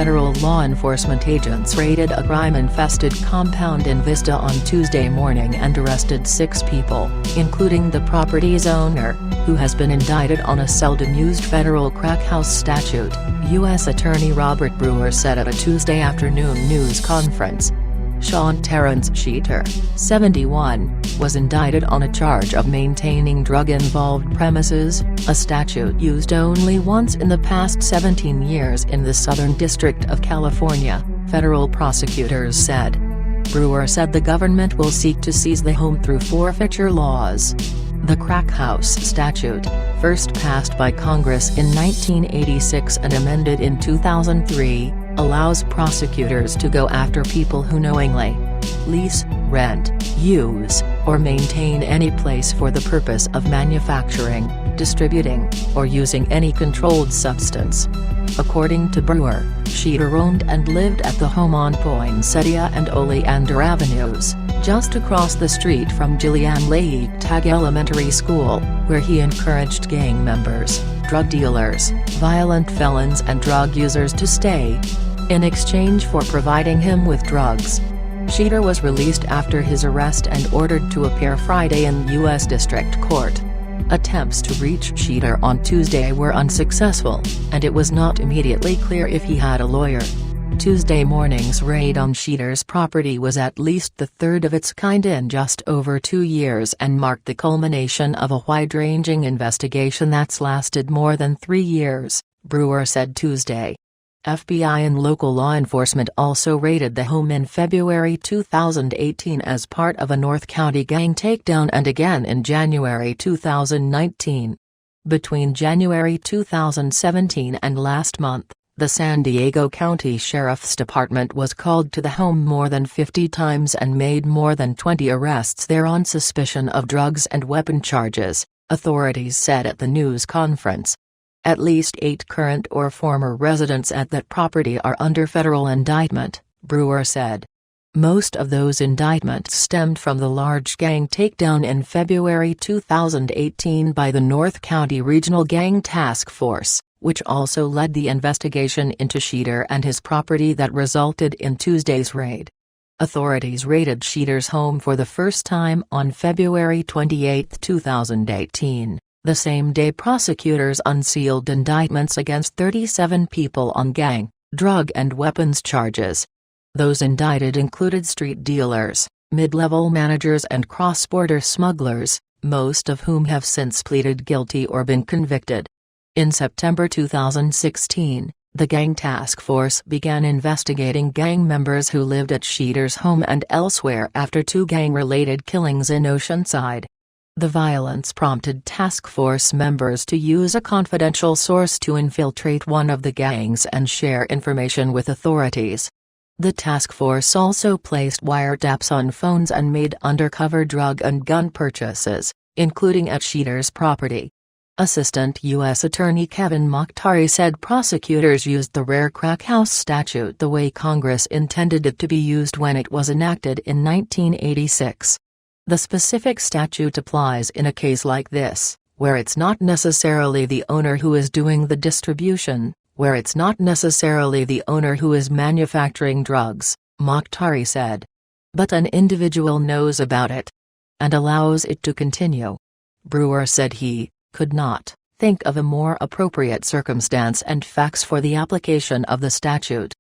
federal law enforcement agents raided a crime-infested compound in Vista on Tuesday morning and arrested 6 people, including the property's owner, who has been indicted on a seldom-used federal crack house statute, U.S. Attorney Robert Brewer said at a Tuesday afternoon news conference. Sean Terrence Sheeter, 71, was indicted on a charge of maintaining drug-involved premises, a statute used only once in the past 17 years in the Southern District of California, federal prosecutors said. Brewer said the government will seek to seize the home through forfeiture laws. The crack house statute, first passed by Congress in 1986 and amended in 2003, allows prosecutors to go after people who knowingly lease, rent, use, or maintain any place for the purpose of manufacturing, distributing, or using any controlled substance. According to Brewer, Sheeter owned and lived at the home on Poinsettia and Oleander Avenues, just across the street from Jillian Leigh Tag Elementary School, where he encouraged gang members, drug dealers, violent felons and drug users to stay, in exchange for providing him with drugs. Sheeter was released after his arrest and ordered to appear Friday in U.S. District Court. Attempts to reach Sheeter on Tuesday were unsuccessful, and it was not immediately clear if he had a lawyer. Tuesday morning's raid on Sheeter's property was at least the third of its kind in just over 2 years and marked the culmination of a wide-ranging investigation that's lasted more than 3 years, Brewer said Tuesday. FBI and local law enforcement also raided the home in February 2018 as part of a North County gang takedown and again in January 2019. Between January 2017 and last month, the San Diego County Sheriff's Department was called to the home more than 50 times and made more than 20 arrests there on suspicion of drugs and weapon charges, authorities said at the news conference. At least 8 current or former residents at that property are under federal indictment, Brewer said. Most of those indictments stemmed from the large gang takedown in February 2018 by the North County Regional Gang Task Force, which also led the investigation into Sheeter and his property that resulted in Tuesday's raid. Authorities raided Sheeter's home for the first time on February 28, 2018. The same day prosecutors unsealed indictments against 37 people on gang, drug and weapons charges. Those indicted included street dealers, mid-level managers and cross-border smugglers, most of whom have since pleaded guilty or been convicted. In September 2016, the Gang Task Force began investigating gang members who lived at Sheeter's home and elsewhere after 2 gang-related killings in Oceanside. The violence prompted task force members to use a confidential source to infiltrate one of the gangs and share information with authorities. The task force also placed wiretaps on phones and made undercover drug and gun purchases, including at Sheeter's property. Assistant U.S. Attorney Kevin Mokhtari said prosecutors used the rare crack house statute the way Congress intended it to be used when it was enacted in 1986. The specific statute applies in a case like this, where it's not necessarily the owner who is doing the distribution, where it's not necessarily the owner who is manufacturing drugs, Mokhtari said. But an individual knows about it and allows it to continue. Brewer said he could not think of a more appropriate circumstance and facts for the application of the statute.